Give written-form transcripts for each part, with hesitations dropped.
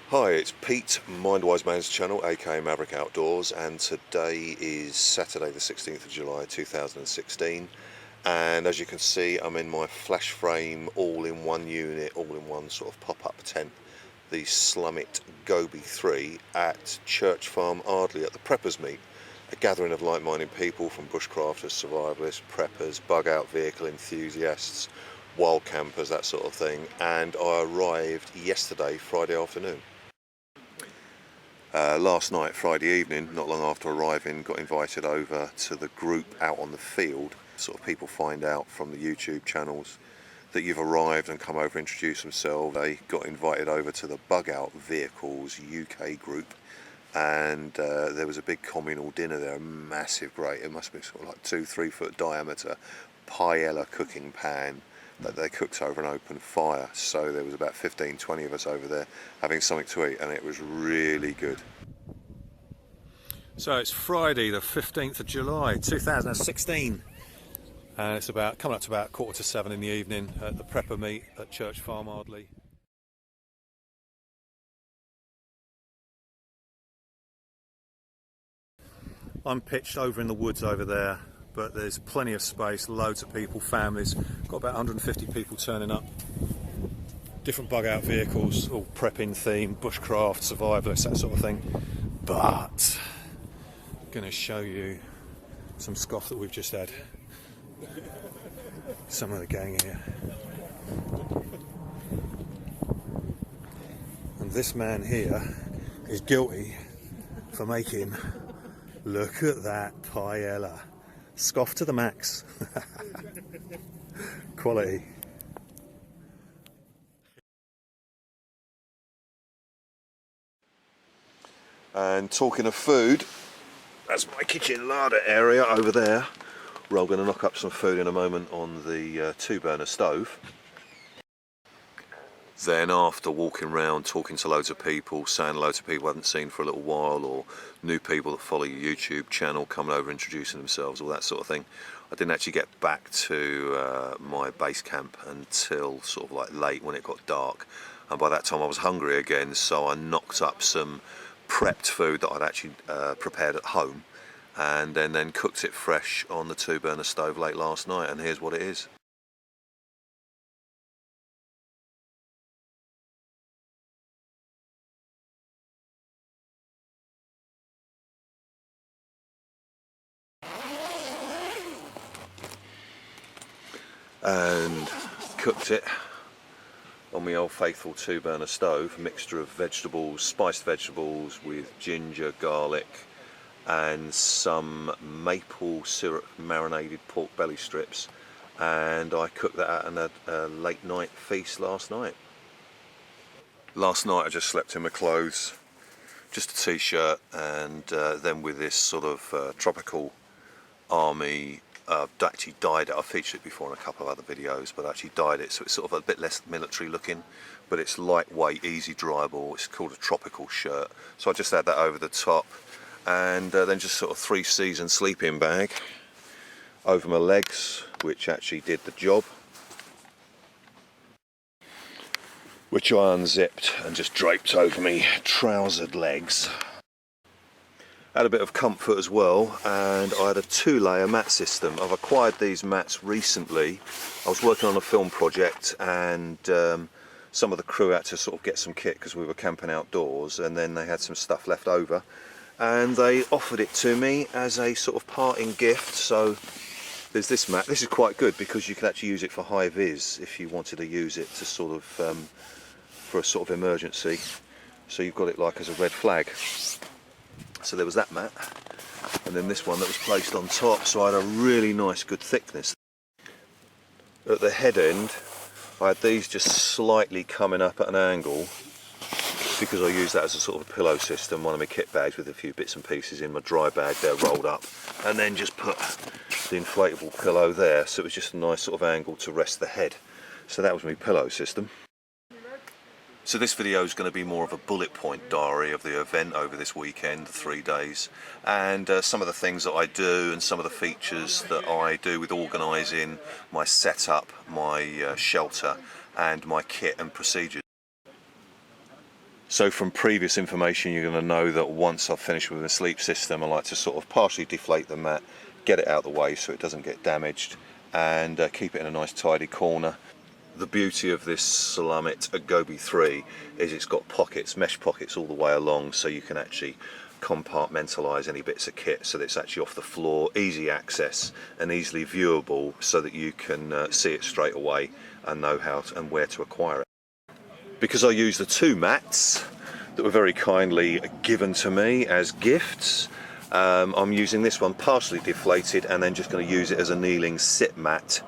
Hi, it's Pete, Mindwiseman's channel, aka Maverick Outdoors, and today is Saturday the 16th of July 2016, and as you can see I'm in my Flashframe all-in-one unit, all-in-one sort of pop-up tent, the Flashframe Gobi 3 at Church Farm Ardley at the Preppers Meet, a gathering of like-minded people from bushcrafters, survivalists, preppers, bug-out vehicle enthusiasts, wild campers, that sort of thing, and I arrived yesterday, Friday afternoon. Last night, Friday evening, not long after arriving, got invited over to the group out on the field. Sort of people find out from the YouTube channels that you've arrived and come over and introduce themselves. They got invited over to the Bug Out Vehicles UK group, and there was a big communal dinner there, a massive, great, it must be sort of like 2-3 foot diameter paella cooking pan that they cooked over an open fire. So there was about 15-20 of us over there having something to eat, and it was really good. So it's Friday the 15th of July 2016, and it's about coming up to about 6:45 in the evening at the Prepper Meet at Church Farm Ardley. I'm pitched over in the woods over there, but there's plenty of space, loads of people, families, got about 150 people turning up, different bug out vehicles, all prepping theme, bushcraft, survivalists, that sort of thing. But I'm going to show you some scoff that we've just had. Some of the gang here. And this man here is guilty for making, look at that paella. Scoff to the max. Quality. And talking of food, that's my kitchen larder area over there, where I'm going to knock up some food in a moment on the 2-burner stove. Then after walking around, talking to loads of people, saying loads of people I haven't seen for a little while, or new people that follow your YouTube channel coming over introducing themselves, all that sort of thing, I didn't actually get back to my base camp until sort of like late when it got dark, and by that time I was hungry again, so I knocked up some prepped food that I'd actually prepared at home, and then cooked it fresh on the 2-burner stove late last night, and here's what it is. And cooked it on my old faithful 2-burner stove, mixture of vegetables, spiced vegetables with ginger, garlic and some maple syrup marinated pork belly strips, and I cooked that out in a late night feast last night. Last night I just slept in my clothes, just a t-shirt, and then with this sort of tropical army, actually dyed it. I've featured it before in a couple of other videos, but I actually dyed it so it's sort of a bit less military looking, but it's lightweight, easy dryable. It's called a tropical shirt, so I just add that over the top, and then just sort of 3-season sleeping bag over my legs, which actually did the job, which I unzipped and just draped over me trousered legs. Had a bit of comfort as well, and I had a 2-layer mat system. I've acquired these mats recently. I was working on a film project, and some of the crew had to sort of get some kit because we were camping outdoors, and then they had some stuff left over, and they offered it to me as a sort of parting gift. So there's this mat. This is quite good because you can actually use it for high vis if you wanted to use it to sort of for a sort of emergency. So you've got it like as a red flag. So there was that mat, and then this one that was placed on top, so I had a really nice good thickness. At the head end I had these just slightly coming up at an angle because I use that as a sort of pillow system, one of my kit bags with a few bits and pieces in my dry bag there rolled up, and then just put the inflatable pillow there, so it was just a nice sort of angle to rest the head. So that was my pillow system. So this video is going to be more of a bullet point diary of the event over this weekend, 3 days, and some of the things that I do and some of the features that I do with organising my setup, my shelter and my kit and procedures. So from previous information, you're going to know that once I've finished with the sleep system, I like to sort of partially deflate the mat, get it out of the way so it doesn't get damaged, and keep it in a nice tidy corner. The beauty of this Salamit Gobi 3 is it's got pockets, mesh pockets all the way along, so you can actually compartmentalise any bits of kit so that it's actually off the floor, easy access and easily viewable, so that you can see it straight away and know how to, and where to acquire it. Because I use the two mats that were very kindly given to me as gifts, I'm using this one partially deflated and then just going to use it as a kneeling sit mat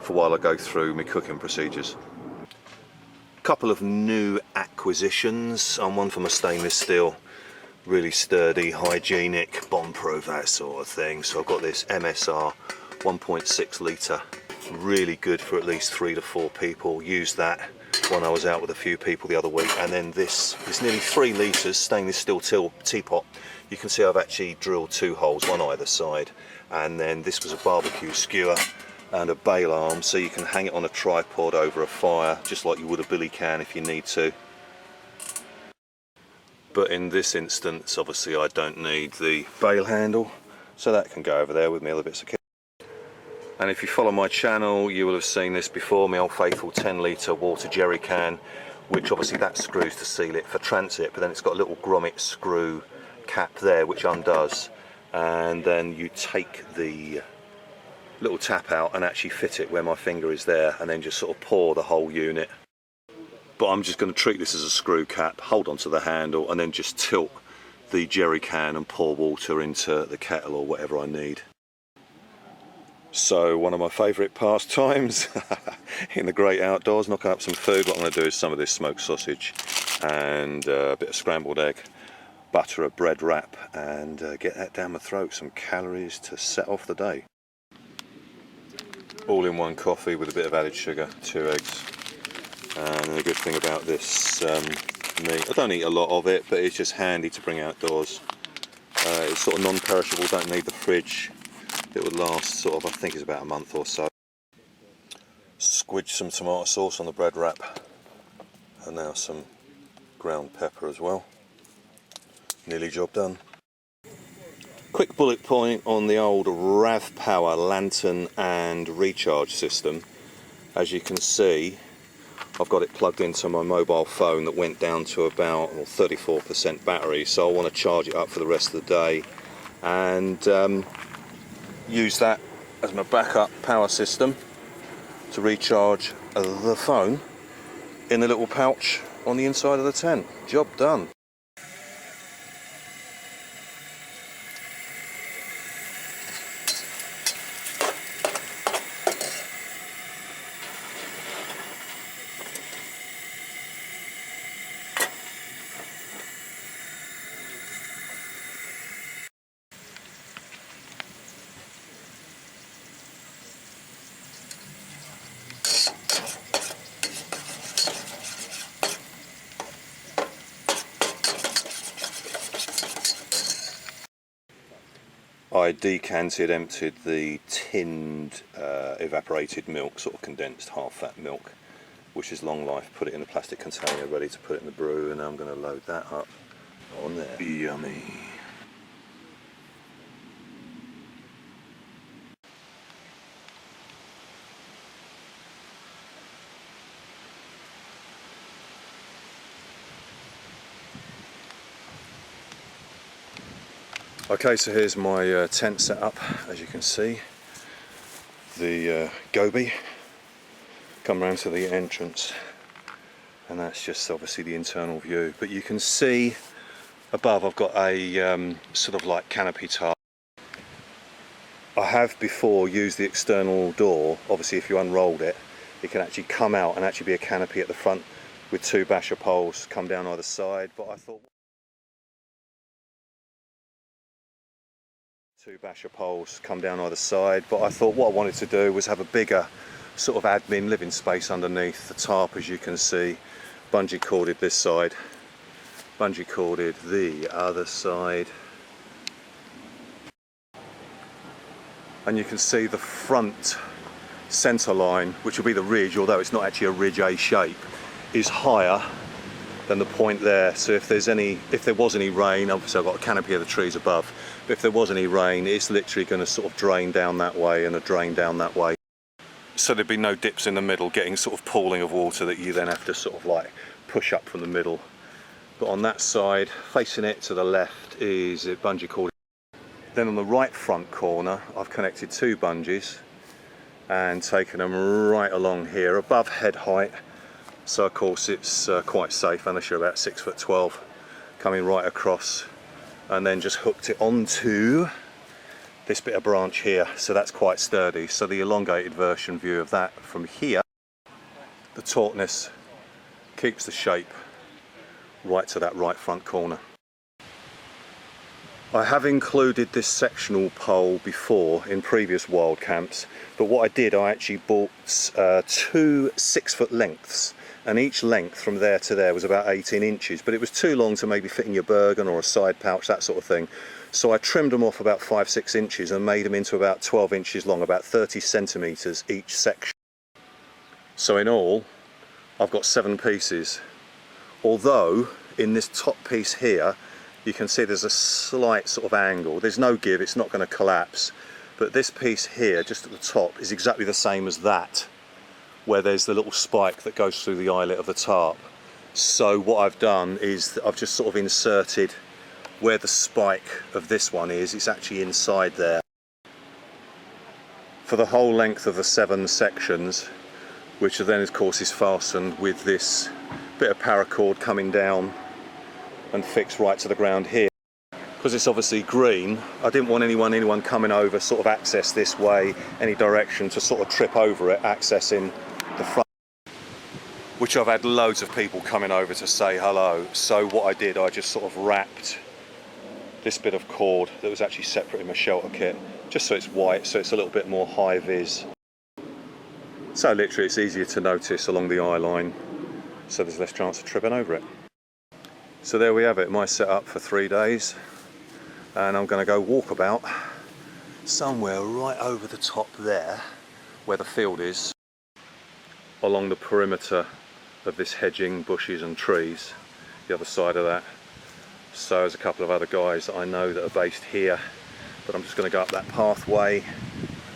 for while I go through my cooking procedures. A couple of new acquisitions, one from a stainless steel, really sturdy, hygienic, bomb-proof, that sort of thing. So I've got this MSR 1.6 litre, really good for at least 3 to 4 people. Used that when I was out with a few people the other week. And then this is nearly 3 litres stainless steel teapot. You can see I've actually drilled 2 holes, one either side. And then this was a barbecue skewer and a bail arm, so you can hang it on a tripod over a fire, just like you would a billy can if you need to. But in this instance, obviously I don't need the bail handle, so that can go over there with my other bits of kit. And if you follow my channel, you will have seen this before, my old faithful 10 litre water jerry can, which obviously that screws to seal it for transit, but then it's got a little grommet screw cap there which undoes, and then you take the little tap out and actually fit it where my finger is there, and then just sort of pour the whole unit. But I'm just going to treat this as a screw cap, hold onto the handle, and then just tilt the jerry can and pour water into the kettle or whatever I need. So one of my favourite pastimes in the great outdoors, knocking up some food. What I'm going to do is some of this smoked sausage and a bit of scrambled egg, butter a bread wrap, and get that down my throat. Some calories to set off the day. All in one coffee with a bit of added sugar, 2 eggs. And the good thing about this meat, I don't eat a lot of it, but it's just handy to bring outdoors. It's sort of non-perishable, don't need the fridge. It would last sort of, I think it's about a month or so. Squidge some tomato sauce on the bread wrap, and now some ground pepper as well. Nearly job done. Quick bullet point on the old RAV Power lantern and recharge system. As you can see, I've got it plugged into my mobile phone that went down to about 34% battery, so I want to charge it up for the rest of the day and use that as my backup power system to recharge the phone in the little pouch on the inside of the tent. Job done. I decanted, emptied the tinned evaporated milk, sort of condensed half-fat milk, which is long life, put it in a plastic container ready to put it in the brew, and now I'm going to load that up on there. Yummy. Okay, so here's my tent set up. As you can see, the Gobi. Come round to the entrance, and that's just obviously the internal view. But you can see above I've got a sort of like canopy TARP. I have before used the external door. Obviously if you unrolled it, it can actually come out and actually be a canopy at the front with 2 basher poles come down either side. But I thought 2 basher poles come down either side, but I thought what I wanted to do was have a bigger sort of admin living space underneath. The tarp, as you can see, bungee corded this side, bungee corded the other side, and you can see the front centre line, which will be the ridge, although it's not actually a ridge A shape, is higher than the point there. So if there was any rain, obviously I've got a canopy of the trees above, but if there was any rain, it's literally going to sort of drain down that way and a drain down that way. So there'd be no dips in the middle, getting sort of pooling of water that you then have to sort of like push up from the middle. But on that side, facing it to the left, is a bungee cord. Then on the right front corner, I've connected 2 bungees and taken them right along here, above head height. So of course it's quite safe, unless you're about 6'12", coming right across, and then just hooked it onto this bit of branch here. So that's quite sturdy. So the elongated version view of that from here, the tautness keeps the shape right to that right front corner. I have included this sectional pole before in previous wild camps, but what I did, I actually bought 2 6-foot lengths, and each length from there to there was about 18 inches, but it was too long to maybe fit in your Bergen or a side pouch, that sort of thing. So I trimmed them off about 5-6 inches and made them into about 12 inches long, about 30 centimetres each section. So in all, I've got 7 pieces. Although in this top piece here, you can see there's a slight sort of angle. There's no give, it's not going to collapse. But this piece here, just at the top, is exactly the same as that, where there's the little spike that goes through the eyelet of the tarp. So what I've done is I've just sort of inserted where the spike of this one is. It's actually inside there. For the whole length of the 7 sections, which then of course is fastened with this bit of paracord coming down and fixed right to the ground here. Because it's obviously green, I didn't want anyone coming over sort of access this way, any direction, to sort of trip over it, accessing the front, which I've had loads of people coming over to say hello. So what I did, I just sort of wrapped this bit of cord that was actually separate in my shelter kit, just so it's white, so it's a little bit more high vis. So literally it's easier to notice along the eye line, so there's less chance of tripping over it. So there we have it, my setup for 3 days, and I'm going to go walkabout somewhere right over the top there, where the field is, along the perimeter of this hedging, bushes and trees, the other side of that. So there's a couple of other guys that I know that are based here, but I'm just going to go up that pathway,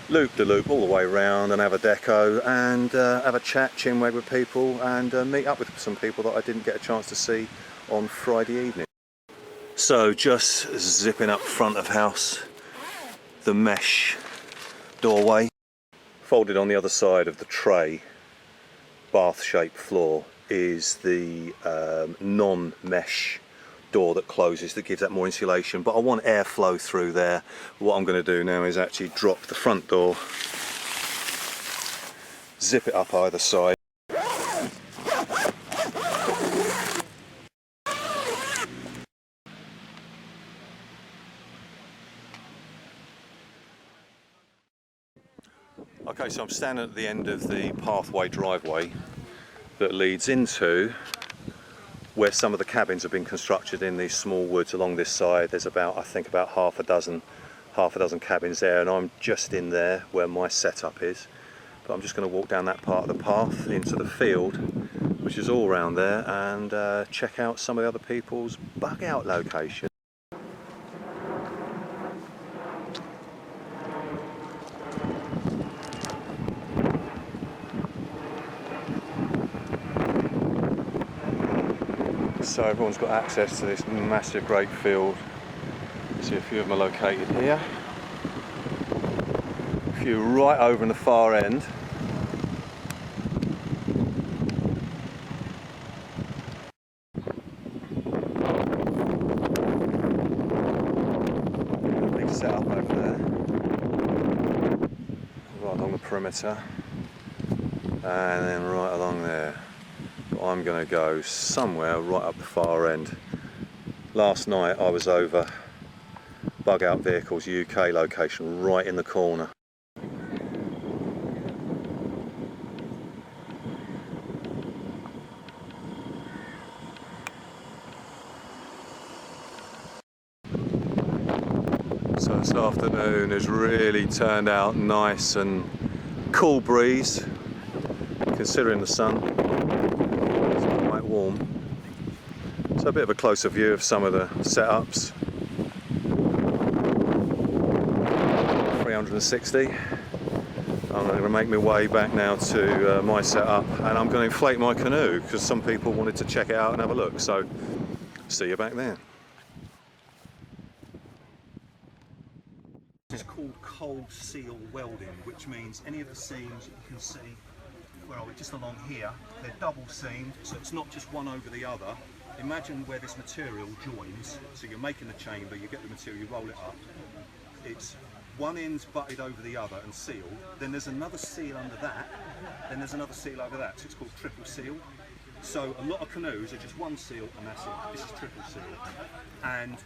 loop the loop all the way around, and have a deco and have a chat, chinwag with people, and meet up with some people that I didn't get a chance to see on Friday evening. So just zipping up front of house, the mesh doorway, folded on the other side of the tray, bath-shaped floor, is the non-mesh door that closes, that gives that more insulation, but I want airflow through there. What I'm going to do now is actually drop the front door, zip it up either side, okay, so I'm standing at the end of the pathway driveway that leads into where some of the cabins have been constructed in these small woods along this side. There's about, I think, about half a dozen cabins there, and I'm just in there where my setup is. But I'm just going to walk down that part of the path into the field, which is all around there, and check out some of the other people's bug out locations. So everyone's got access to this massive great field. See, a few of them are located here, a few right over in the far end. Big setup over there, right along the perimeter, and then right along there. I'm going to go somewhere right up the far end. Last night I was over Bug Out Vehicles UK location, right in the corner. So this afternoon has really turned out nice and cool breeze, considering the sun. Warm. So a bit of a closer view of some of the setups. 360. I'm going to make my way back now to my setup, and I'm going to inflate my canoe because some people wanted to check it out and have a look. So see you back there. It's called cold seal welding, which means any of the seams that you can see, where are we, just along here, they're double seamed, so it's not just one over the other. Imagine where this material joins, so you're making the chamber, you get the material, you roll it up, it's one end's butted over the other and sealed, then there's another seal under that, then there's another seal over that, so it's called triple seal. So a lot of canoes are just one seal and that's it, this is triple seal. And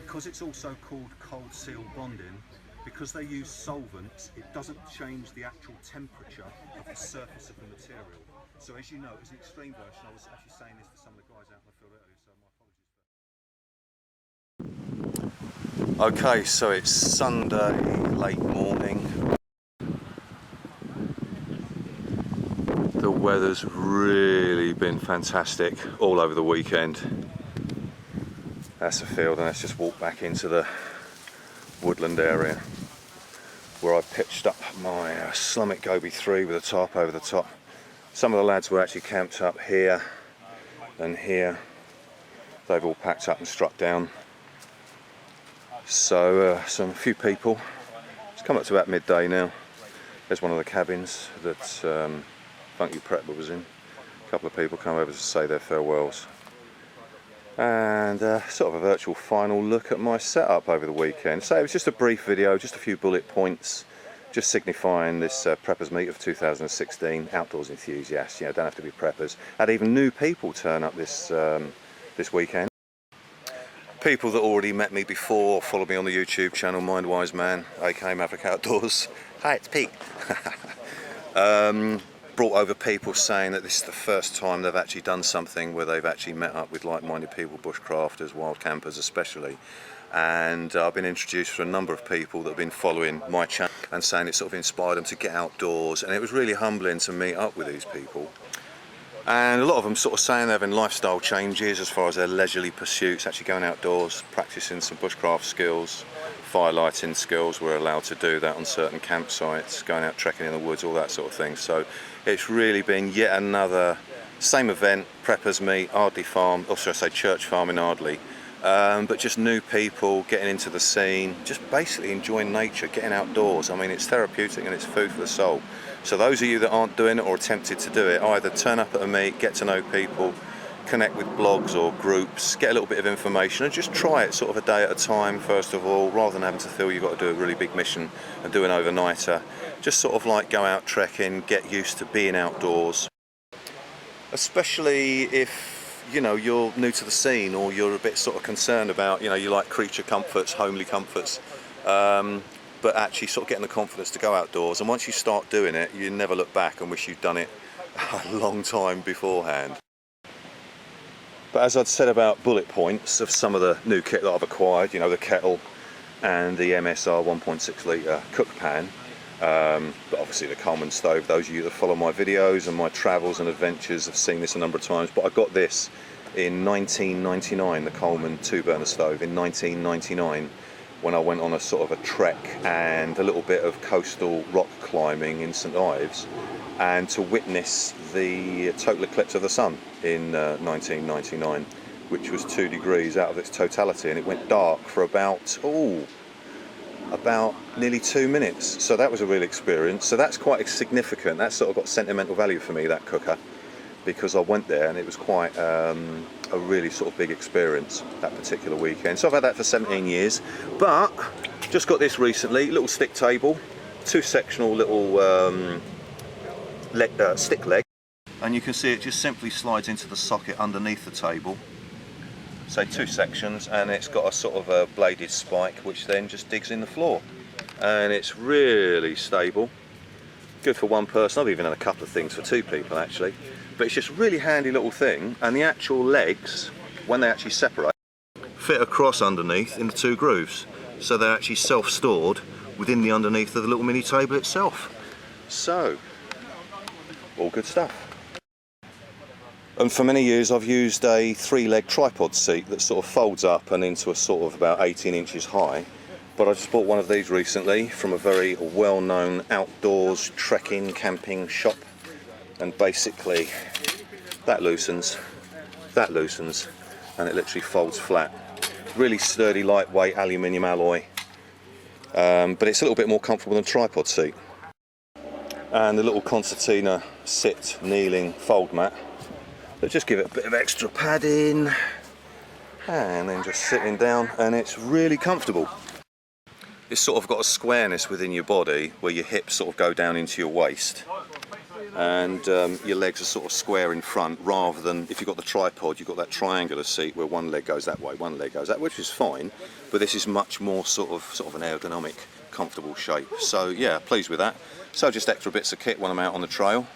because it's also called cold seal bonding, because they use solvents, it doesn't change the actual temperature of the surface of the material. So as you know, it's an extreme version. I was actually saying this to some of the guys out in the field earlier, so my apologies. Okay, so it's Sunday, late morning. The weather's really been fantastic all over the weekend. That's the field, and let's just walk back into the woodland area where I pitched up my Flashframe Gobi 3 with a tarp over the top. Some of the lads were actually camped up here and here. They've all packed up and struck down. So a few people. It's come up to about midday now. There's one of the cabins that Funky Prepper was in. A couple of people come over to say their farewells. And sort of a virtual final look at my setup over the weekend. So it was just a brief video, just a few bullet points, just signifying this preppers meet of 2016. Outdoors enthusiasts, you know, don't have to be preppers. Had even new people turn up this this weekend. People that already met me before, follow me on the YouTube channel Mindwiseman, aka Maverick Outdoors. Hi, it's Pete. Brought over people saying that this is the first time they've actually done something where they've actually met up with like-minded people, bushcrafters, wild campers especially. And I've been introduced to a number of people that have been following my channel and saying it sort of inspired them to get outdoors, and it was really humbling to meet up with these people. And a lot of them sort of saying they're having lifestyle changes as far as their leisurely pursuits, actually going outdoors, practicing some bushcraft skills, firelighting skills. We're allowed to do that on certain campsites, going out trekking in the woods, all that sort of thing. So it's really been yet another same event, preppers meet, Ardley Farm, or should I say Church Farm in Ardley, but just new people getting into the scene, just basically enjoying nature, getting outdoors. I mean, it's therapeutic and it's food for the soul. So those of you that aren't doing it or attempted to do it, either turn up at a meet, get to know people, connect with blogs or groups, get a little bit of information, and just try it sort of a day at a time first of all, rather than having to feel you've got to do a really big mission and do an overnighter. Just sort of like go out trekking, get used to being outdoors, especially if, you know, you're new to the scene or you're a bit sort of concerned about, you know, you like creature comforts, homely comforts, but actually sort of getting the confidence to go outdoors. And once you start doing it, you never look back and wish you'd done it a long time beforehand. But as I'd said about bullet points of some of the new kit that I've acquired, you know, the kettle and the MSR 1.6 litre cook pan, but obviously the Coleman stove, those of you that follow my videos and my travels and adventures have seen this a number of times, but I got this in 1999, the Coleman 2-burner stove in 1999, when I went on a sort of a trek and a little bit of coastal rock climbing in St Ives, and to witness the total eclipse of the sun in 1999, which was 2 degrees out of its totality, and it went dark for about nearly 2 minutes. So that was a real experience. So that's quite significant. That's sort of got sentimental value for me, that cooker, because I went there and it was quite a really sort of big experience that particular weekend. So I've had that for 17 years, but just got this recently, little stick table, 2-sectional little stick leg, and you can see it just simply slides into the socket underneath the table. So 2 sections, and it's got a sort of a bladed spike which then just digs in the floor, and it's really stable, good for one person. I've even had a couple of things for 2 people actually, but it's just a really handy little thing. And the actual legs, when they actually separate, fit across underneath in the 2 grooves, so they're actually self-stored within the underneath of the little mini table itself. So all good stuff. And for many years I've used a 3-leg tripod seat that sort of folds up and into a sort of about 18 inches high. But I just bought one of these recently from a very well-known outdoors trekking camping shop, and basically that loosens, and it literally folds flat. Really sturdy, lightweight aluminium alloy, but it's a little bit more comfortable than a tripod seat. And the little concertina sit kneeling fold mat, so just give it a bit of extra padding, and then just sitting down, and it's really comfortable. It's sort of got a squareness within your body where your hips sort of go down into your waist, and your legs are sort of square in front, rather than if you've got the tripod, you've got that triangular seat where one leg goes that way, one leg goes that way, which is fine, but this is much more sort of an ergonomic, comfortable shape. So yeah, pleased with that. So just extra bits of kit when I'm out on the trail.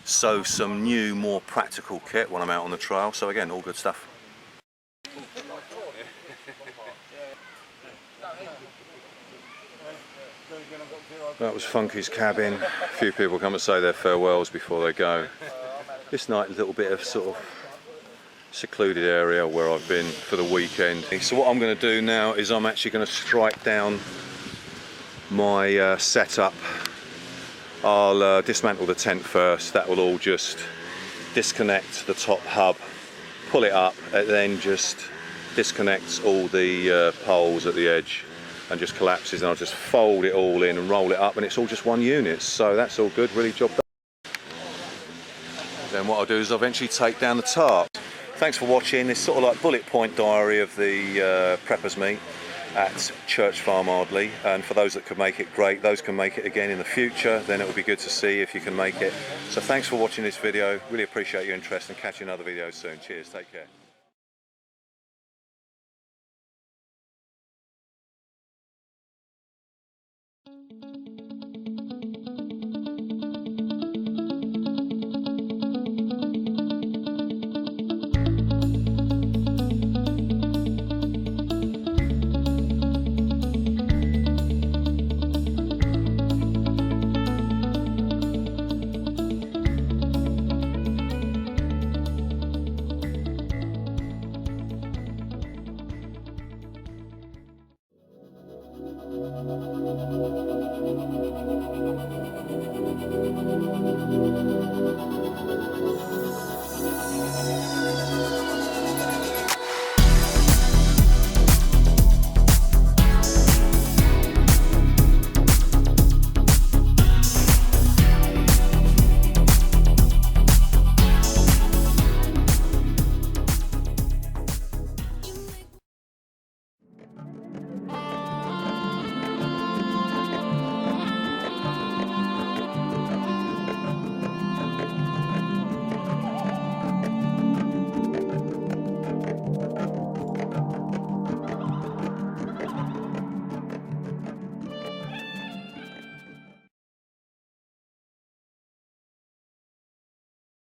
So some new, more practical kit when I'm out on the trail. So again, all good stuff. That was Funky's cabin. A few people come and say their farewells before they go. This nice little bit of sort of secluded area where I've been for the weekend. So what I'm going to do now is I'm actually going to strike down my setup. I'll dismantle the tent first. That will all just disconnect the top hub, pull it up, it then just disconnects all the poles at the edge and just collapses, and I'll just fold it all in and roll it up, and it's all just one unit. So that's all good, really job done. Then what I'll do is I'll eventually take down the tarp. Thanks for watching this sort of like bullet point diary of the preppers meet at Church Farm Ardley, and for those that could make it, great. Those can make it again in the future, then it will be good to see if you can make it. So thanks for watching this video, really appreciate your interest, and catch you in another video soon. Cheers, take care.